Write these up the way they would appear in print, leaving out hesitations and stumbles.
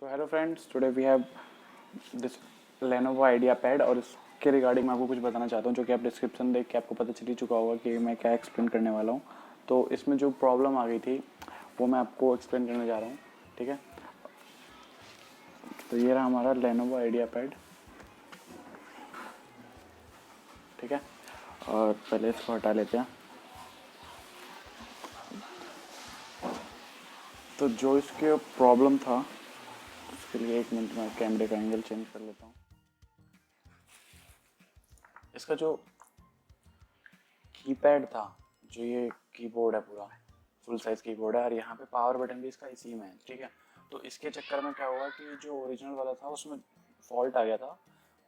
So hello friends, today we have this Lenovo IdeaPad और इसके regarding मैं आपको कुछ बताना चाहता हूँ, जो कि आप डिस्क्रिप्शन देख के आपको पता चल ही चुका होगा कि मैं क्या एक्सप्लेन करने वाला हूँ। तो इसमें जो प्रॉब्लम आ गई थी वो मैं आपको एक्सप्लेन करने जा रहा हूँ, ठीक है। तो ये रहा हमारा Lenovo IdeaPad, ठीक है। और पहले इसको हटा लेते हैं। तो जो इसके प्रॉब्लम था उसके लिए एक मिनट में कैमरे का एंगल चेंज कर लेता हूँ। इसका जो कीपैड था, जो ये कीबोर्ड है, पूरा फुल साइज कीबोर्ड है और यहाँ पे पावर बटन भी इसका इसी में है, ठीक है। तो इसके चक्कर में क्या हुआ कि जो ओरिजिनल वाला था उसमें फॉल्ट आ गया था,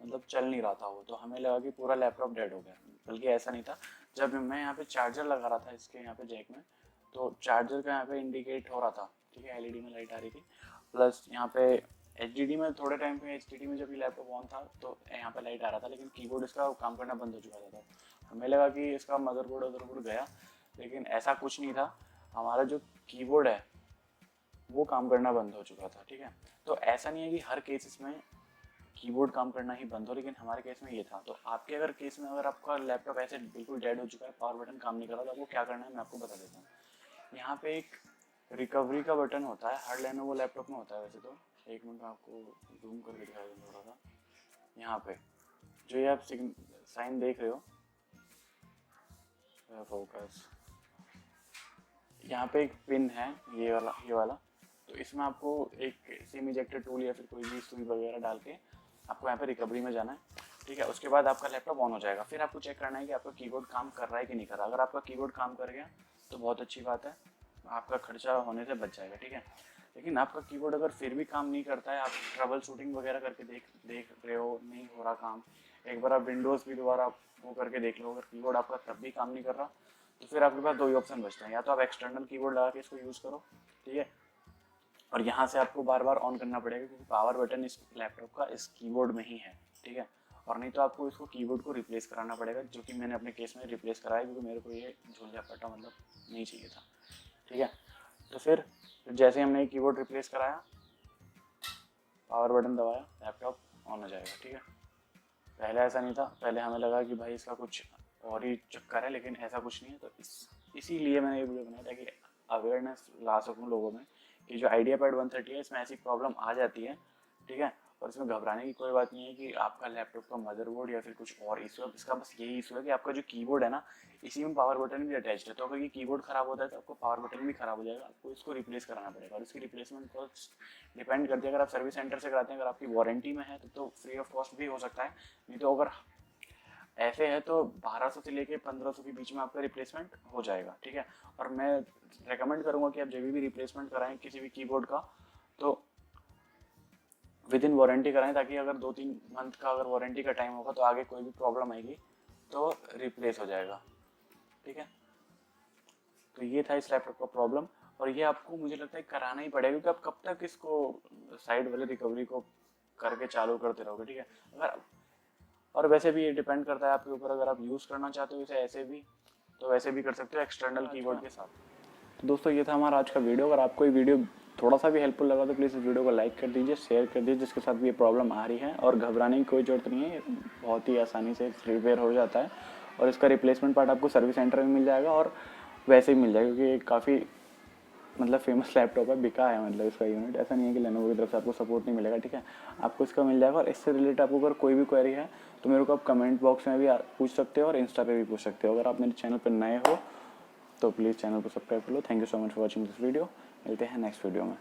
मतलब चल नहीं रहा था वो। तो हमें लगा कि पूरा लैपटॉप डेड हो गया, बल्कि ऐसा नहीं था। जब मैं यहाँ पे चार्जर लगा रहा था इसके यहाँ पे जैक में, तो चार्जर का यहाँ पे इंडिकेट हो रहा था, ठीक है, एलईडी में लाइट आ रही थी। प्लस यहाँ पे एचडीडी में थोड़े टाइम पे एचडीडी में जब ये लैपटॉप ऑन था तो यहाँ पे लाइट आ रहा था, लेकिन कीबोर्ड इसका काम करना बंद हो चुका था। तो हमें लगा कि इसका मदरबोर्ड गया, लेकिन ऐसा कुछ नहीं था। हमारा जो कीबोर्ड है वो काम करना बंद हो चुका था, ठीक है। तो ऐसा नहीं है कि हर केसेस में कीबोर्ड काम करना ही बंद हो, लेकिन हमारे केस में ये था। तो आपके अगर केस में अगर आपका लैपटॉप ऐसे बिल्कुल डेड हो चुका है, पावर बटन काम नहीं कर रहा, तो आपको क्या करना है मैं आपको बता देता हूँ। यहाँ पे एक रिकवरी का बटन होता है, हर लेनोवो लैपटॉप में होता है वैसे तो। एक मिनट में आपको जूम करके दिखा दूँ थोड़ा सा। यहाँ पे जो ये आप साइन देख रहे हो, फोकस, यहाँ पे एक पिन है, ये वाला। तो इसमें आपको एक सिम इजेक्टर टूल या फिर कोई भी सुई वगैरह डाल के आपको यहाँ पे रिकवरी में जाना है, ठीक है। उसके बाद आपका लैपटॉप ऑन हो जाएगा। फिर आपको चेक करना है कि आपका कीबोर्ड काम कर रहा है कि नहीं कर रहा। अगर आपका कीबोर्ड काम कर गया तो बहुत अच्छी बात है, आपका खर्चा होने से बच जाएगा, ठीक है। लेकिन आपका कीबोर्ड अगर फिर भी काम नहीं करता है, आप ट्रबल शूटिंग वगैरह करके देख रहे हो, नहीं हो रहा काम, एक बार आप विंडोज़ भी दोबारा वो करके देख लो, अगर कीबोर्ड आपका तब भी काम नहीं कर रहा, तो फिर आपके पास दो ही ऑप्शन बचते हैं। या तो आप एक्सटर्नल कीबोर्ड लगा के इसको यूज़ करो, ठीक है, और यहाँ से आपको बार बार ऑन करना पड़ेगा, क्योंकि पावर बटन इस लैपटॉप का इस कीबोर्ड में ही है, ठीक है। और नहीं तो आपको इसको कीबोर्ड को रिप्लेस कराना पड़ेगा, जो कि मैंने अपने केस में रिप्लेस कराया, क्योंकि मेरे को ये झूल पट्टा मतलब नहीं चाहिए था, ठीक है। तो फिर जैसे हमने कीबोर्ड रिप्लेस कराया, पावर बटन दबाया, लैपटॉप ऑन हो जाएगा, ठीक है। पहले ऐसा नहीं था, पहले हमें लगा कि भाई इसका कुछ और ही चक्कर है, लेकिन ऐसा कुछ नहीं है। तो इसीलिए मैंने ये वीडियो बनाया, ताकि अवेयरनेस ला सकूँ लोगों में कि जो IdeaPad 130 है इसमें ऐसी प्रॉब्लम आ जाती है, ठीक है। और इसमें घबराने की कोई बात नहीं है कि आपका लैपटॉप का मदरबोर्ड या फिर कुछ और इशू है। इसका बस यही इशू है कि आपका जो कीबोर्ड है ना, इसी में पावर बटन भी अटैच्ड है। तो अगर ये कीबोर्ड खराब होता है तो आपको पावर बटन भी खराब हो जाएगा, आपको इसको रिप्लेस कराना पड़ेगा। और इसकी रिप्लेसमेंट कॉस्ट डिपेंड करती है, अगर आप सर्विस सेंटर से कराते हैं, अगर आपकी वारंटी में है तो फ्री ऑफ कॉस्ट भी हो सकता है। नहीं तो अगर ऐसे है तो 1200 से लेके 1500 के बीच में आपका रिप्लेसमेंट हो जाएगा, ठीक है। और मैं रेकमेंड करूंगा कि आप जब भी रिप्लेसमेंट कराएं किसी भी कीबोर्ड का, तो विद इन वारंटी कराएं, ताकि अगर 2-3 मंथ का अगर वारंटी का टाइम होगा तो आगे कोई भी प्रॉब्लम आएगी तो रिप्लेस हो जाएगा, ठीक है। तो ये था इस लैपटॉप का प्रॉब्लम, और ये आपको मुझे लगता है कराना ही पड़ेगा, क्योंकि आप कब तक इसको साइड वाले रिकवरी को करके चालू करते रहोगे, ठीक है। अगर और वैसे भी ये डिपेंड करता है आपके ऊपर, अगर आप यूज़ करना चाहते हो इसे ऐसे भी तो वैसे भी कर सकते हो एक्सटर्नल कीबोर्ड के साथ। तो दोस्तों ये था हमारा आज का वीडियो। अगर आपको ये वीडियो थोड़ा सा भी हेल्पफुल लगा तो प्लीज़ इस वीडियो को लाइक कर दीजिए, शेयर कर दीजिए जिसके साथ भी ये प्रॉब्लम आ रही है। और घबराने की कोई ज़रूरत नहीं है, बहुत ही आसानी से रिपेयर हो जाता है। और इसका रिप्लेसमेंट पार्ट आपको सर्विस सेंटर में मिल जाएगा, और वैसे ही मिल जाएगा, क्योंकि काफ़ी मतलब फेमस लैपटॉप है, बिका है मतलब इसका यूनिट। ऐसा नहीं है कि लेनोवो की तरफ से आपको सपोर्ट नहीं मिलेगा, ठीक है, आपको इसका मिल जाएगा। और इससे रिलेटेड आपको अगर कोई भी क्वेरी है तो मेरे को आप कमेंट बॉक्स में भी पूछ सकते हो, और इंस्टा पे भी पूछ सकते हो। अगर आप मेरे चैनल पर नए हो तो प्लीज़ चैनल को सब्सक्राइब कर लो। Thank you so much for watching this video. मिलते हैं नेक्स्ट वीडियो में।